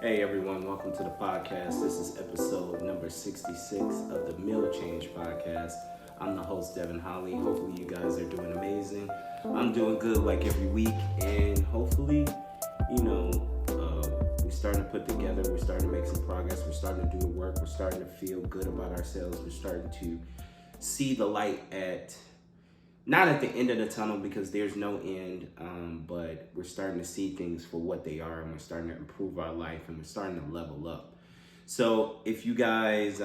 Hey everyone, welcome to the podcast. This is episode number 66 of the Meal Change podcast. I'm the host, Devin Holly. Hopefully you guys are doing amazing. I'm doing good like every week, and hopefully, we're starting to put together, we're starting to make some progress, we're starting to do the work, we're starting to feel good about ourselves, we're starting to see the light not at the end of the tunnel because there's no end, but we're starting to see things for what they are, and we're starting to improve our life, and we're starting to level up. So if you guys,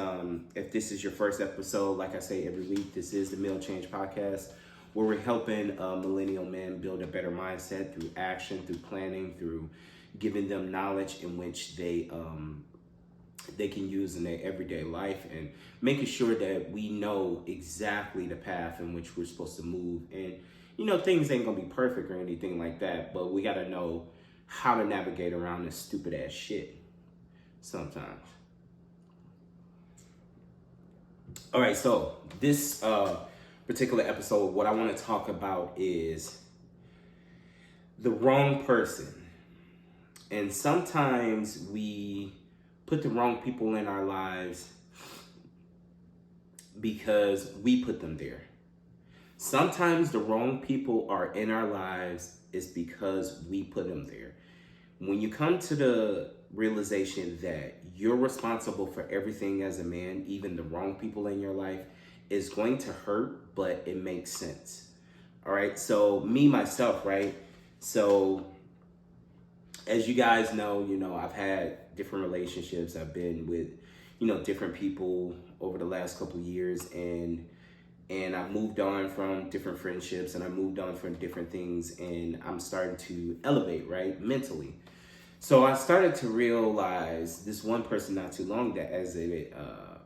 if this is your first episode, like I say every week, this is the Meal Change podcast, where we're helping millennial men build a better mindset through action, through planning, through giving them knowledge in which they can use in their everyday life, and making sure that we know exactly the path in which we're supposed to move. And things ain't gonna be perfect or anything like that, but we gotta know how to navigate around this stupid ass shit sometimes. All right, so this particular episode, what I want to talk about is the wrong person. And sometimes we put the wrong people in our lives because we put them there. Sometimes the wrong people are in our lives is because we put them there. When you come to the realization that you're responsible for everything as a man, even the wrong people in your life, is going to hurt, but it makes sense. All right, so myself, right? So as you guys know, I've had different relationships. I've been with, different people over the last couple of years, and I've moved on from different friendships, and I moved on from different things, and I'm starting to elevate, right, mentally. So I started to realize this one person not too long that as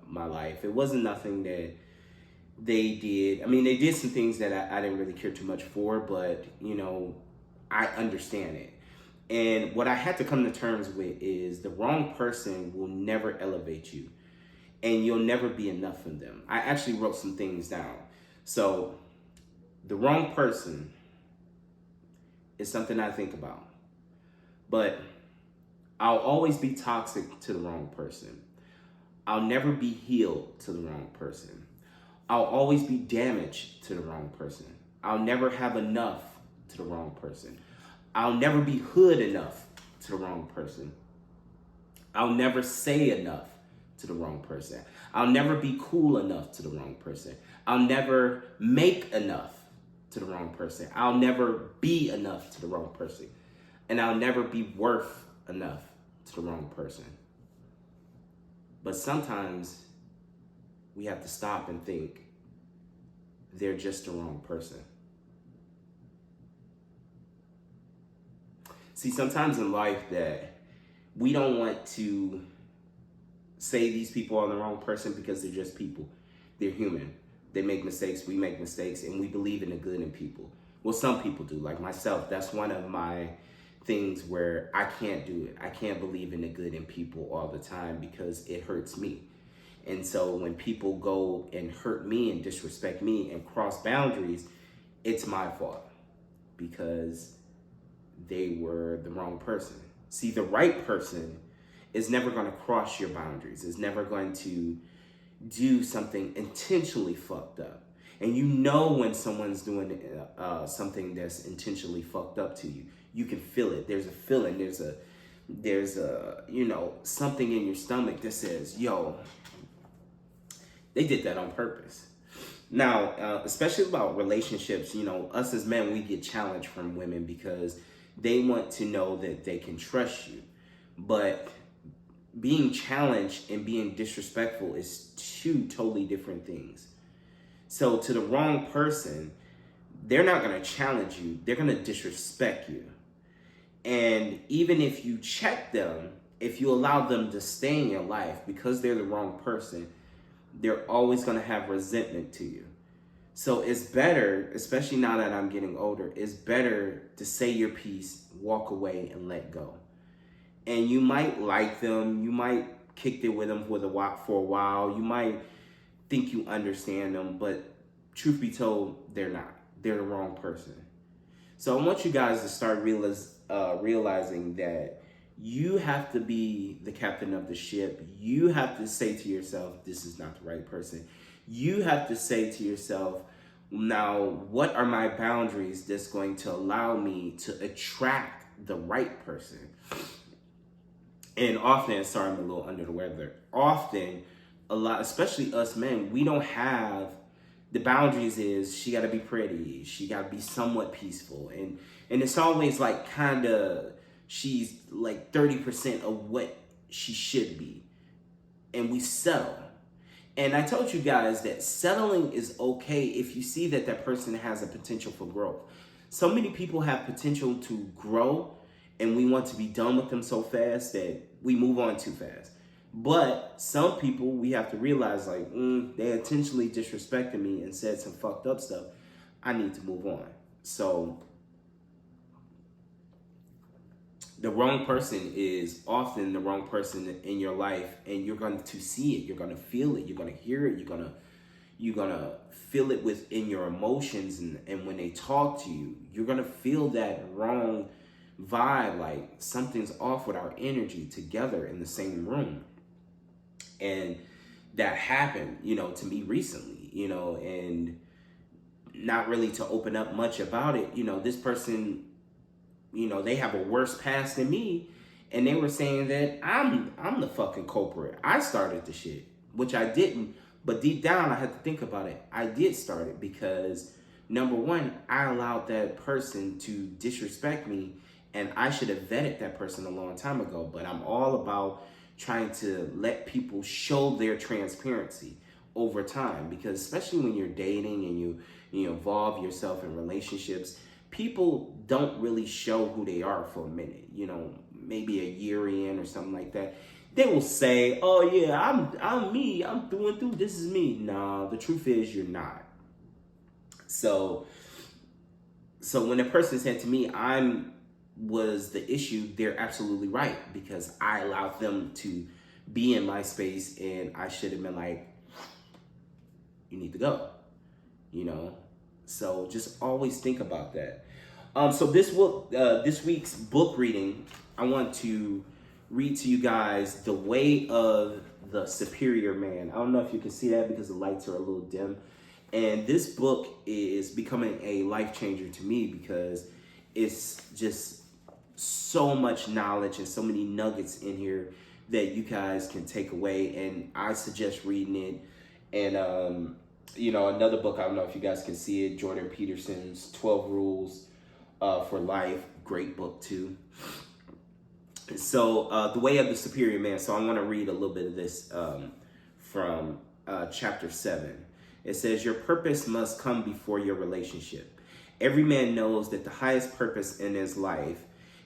my life, it wasn't nothing that they did. I mean, they did some things that I didn't really care too much for, but, I understand it. And what I had to come to terms with is the wrong person will never elevate you, and you'll never be enough for them. I actually wrote some things down. So the wrong person is something I think about, but I'll always be toxic to the wrong person. I'll never be healed to the wrong person. I'll always be damaged to the wrong person. I'll never have enough to the wrong person. I'll never be hood enough to the wrong person. I'll never say enough to the wrong person. I'll never be cool enough to the wrong person. I'll never make enough to the wrong person. I'll never be enough to the wrong person. And I'll never be worth enough to the wrong person. But sometimes we have to stop and think they're just the wrong person. See, sometimes in life that we don't want to say these people are the wrong person because they're just people. They're human. They make mistakes, we make mistakes, and we believe in the good in people. Well, some people do, like myself. That's one of my things where I can't do it. I can't believe in the good in people all the time because it hurts me. And so when people go and hurt me and disrespect me and cross boundaries, it's my fault because they were the wrong person. See, the right person is never going to cross your boundaries, is never going to do something intentionally fucked up. And when someone's doing something that's intentionally fucked up to you, you can feel it. There's a feeling, there's a something in your stomach that says, yo, they did that on purpose. Now, especially about relationships, us as men, we get challenged from women because they want to know that they can trust you. But being challenged and being disrespectful is two totally different things. So to the wrong person, they're not going to challenge you. They're going to disrespect you. And even if you check them, if you allow them to stay in your life because they're the wrong person, they're always going to have resentment to you. So it's better, especially now that I'm getting older, it's better to say your piece, walk away, and let go. And you might like them, you might kick it with them for a while, you might think you understand them, but truth be told, they're not. They're the wrong person. So I want you guys to start realizing that You have to be the captain of the ship. You have to say to yourself, this is not the right person. You have to say to yourself, now, what are my boundaries that's going to allow me to attract the right person? And often, sorry, I'm a little under the weather. Often, a lot, especially us men, we don't have the boundaries. Is she got to be pretty? She got to be somewhat peaceful, and it's always like kind of she's like 30% of what she should be, and we settle. And I told you guys that settling is okay if you see that that person has a potential for growth. So many people have potential to grow, and we want to be done with them so fast that we move on too fast. But some people, we have to realize, like, they intentionally disrespected me and said some fucked up stuff. I need to move on. So the wrong person is often the wrong person in your life, and you're going to see it, you're going to feel it, you're going to hear it, you're gonna feel it within your emotions, and when they talk to you, you're gonna feel that wrong vibe, like something's off with our energy together in the same room. And that happened, to me recently, and not really to open up much about it. This person, they have a worse past than me, and they were saying that I'm the fucking culprit. I started the shit, which I didn't. But deep down, I had to think about it. I did start it because, number one, I allowed that person to disrespect me, and I should have vetted that person a long time ago. But I'm all about trying to let people show their transparency over time, because especially when you're dating and you involve yourself in relationships, people don't really show who they are for a minute, maybe a year in or something like that. They will say, oh yeah, I'm me, I'm through and through, this is me. Nah, the truth is you're not. So when a person said to me, was the issue, they're absolutely right, because I allowed them to be in my space, and I should have been like, you need to go, So just always think about that. So this week's book reading, I want to read to you guys The Way of the Superior Man. I don't know if you can see that because the lights are a little dim. And this book is becoming a life changer to me because it's just so much knowledge and so many nuggets in here that you guys can take away. And I suggest reading it. And, another book, I don't know if you guys can see it, Jordan Peterson's 12 Rules for Life. Great book too. So The Way of the Superior Man. So I want to read a little bit of this from chapter 7. It says, your purpose must come before your relationship. Every man knows that the highest purpose in his life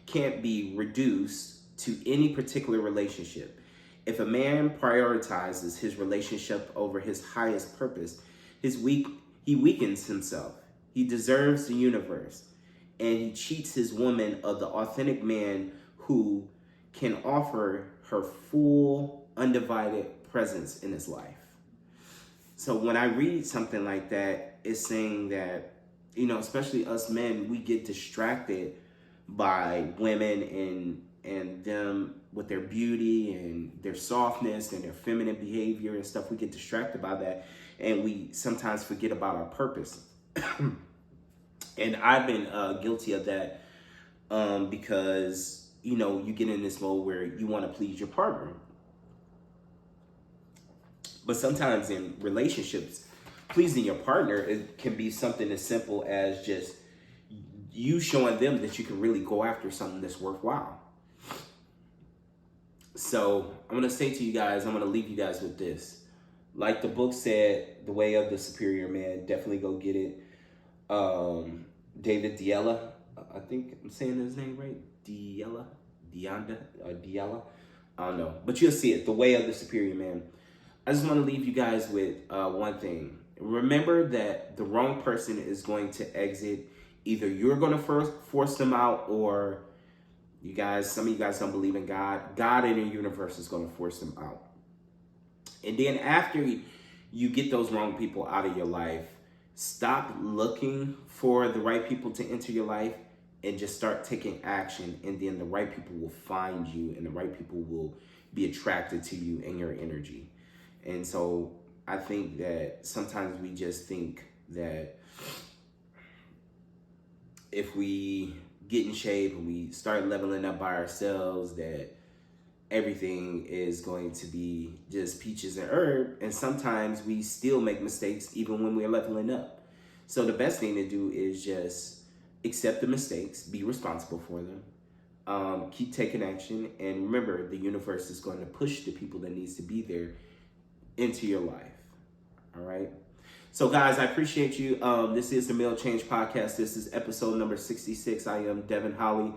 can't be reduced to any particular relationship. If a man prioritizes his relationship over his highest purpose, he weakens himself. He deserves the universe, and he cheats his woman of the authentic man who can offer her full, undivided presence in his life. So when I read something like that, it's saying that, especially us men, we get distracted by women and them with their beauty and their softness and their feminine behavior and stuff. We get distracted by that, and we sometimes forget about our purpose. And I've been guilty of that because, you get in this mode where you want to please your partner. But sometimes in relationships, pleasing your partner, it can be something as simple as just you showing them that you can really go after something that's worthwhile. So I'm going to say to you guys, I'm going to leave you guys with this. Like the book said, The Way of the Superior Man, definitely go get it. David Diella, I think I'm saying his name right. Diella, I don't know. But you'll see it, The Way of the Superior Man. I just want to leave you guys with one thing. Remember that the wrong person is going to exit. Either you're going to force them out, or some of you guys don't believe in God. God in the universe is going to force them out. And then after you get those wrong people out of your life, stop looking for the right people to enter your life and just start taking action, and then the right people will find you, and the right people will be attracted to you and your energy. And so I think that sometimes we just think that if we get in shape and we start leveling up by ourselves, that everything is going to be just peaches and herb. And sometimes we still make mistakes even when we're leveling up. So the best thing to do is just accept the mistakes, be responsible for them, keep taking action, and remember, the universe is going to push the people that needs to be there into your life. All right. So guys, I appreciate you. This is the Male Change Podcast. This is episode number 66. I am Devin Holly.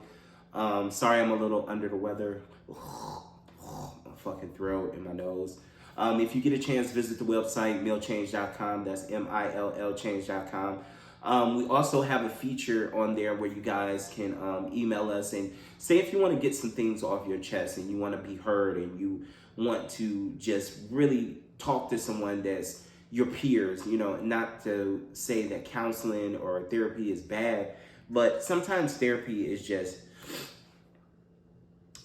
Sorry I'm a little under the weather. My fucking throat and my nose. If you get a chance, visit the website, milchange.com. That's MILL change.com. We also have a feature on there where you guys can email us and say if you want to get some things off your chest and you want to be heard and you want to just really talk to someone that's your peers, you know, not to say that counseling or therapy is bad, but sometimes therapy is just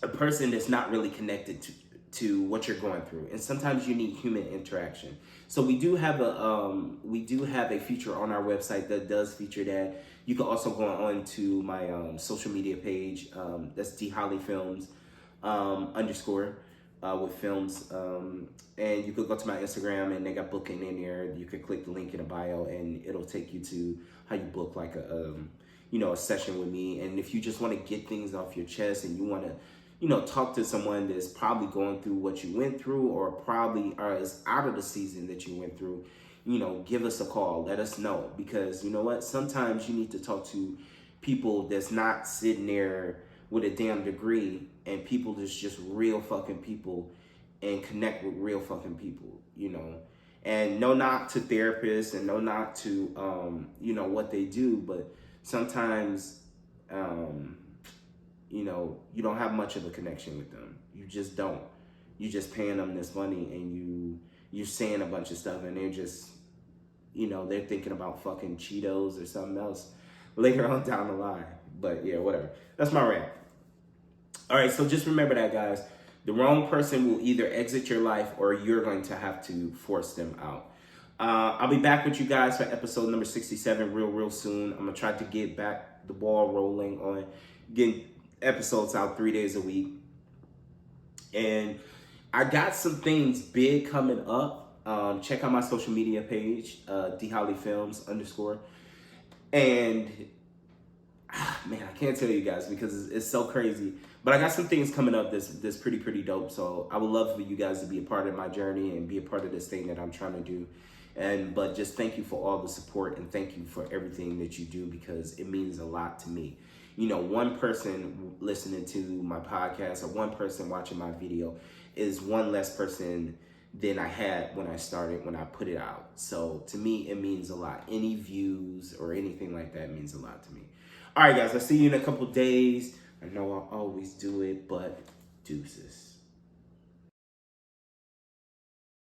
a person that's not really connected to what you're going through, and sometimes you need human interaction. So we do have a feature on our website that does feature that. You can also go on to my social media page. That's D Holly Films _ with films, and you could go to my Instagram and they got booking in there. You could click the link in the bio and it'll take you to how you book like a session with me. And if you just want to get things off your chest and you want to talk to someone that's probably going through what you went through, or probably is out of the season that you went through, give us a call, let us know, because you know what, sometimes you need to talk to people that's not sitting there with a damn degree, and people that's just real fucking people, and connect with real fucking people, and no knock to therapists and no knock to what they do, but sometimes you don't have much of a connection with them. You just don't. You just paying them this money and you're saying a bunch of stuff and they're just they're thinking about fucking Cheetos or something else later on down the line. But yeah, whatever. That's my rant. All right, so just remember that, guys. The wrong person will either exit your life or you're going to have to force them out. I'll be back with you guys for episode number 67 real soon. I'm going to try to get back the ball rolling on getting episodes out 3 days a week. And I got some things big coming up. Check out my social media page, D Holly Films _ And man, I can't tell you guys because it's so crazy. But I got some things coming up that's pretty dope. So I would love for you guys to be a part of my journey and be a part of this thing that I'm trying to do. But just thank you for all the support and thank you for everything that you do, because it means a lot to me. One person listening to my podcast or one person watching my video is one less person than I had when I started, when I put it out. So to me, it means a lot. Any views or anything like that means a lot to me. All right, guys, I'll see you in a couple days. I know I always do it, but deuces.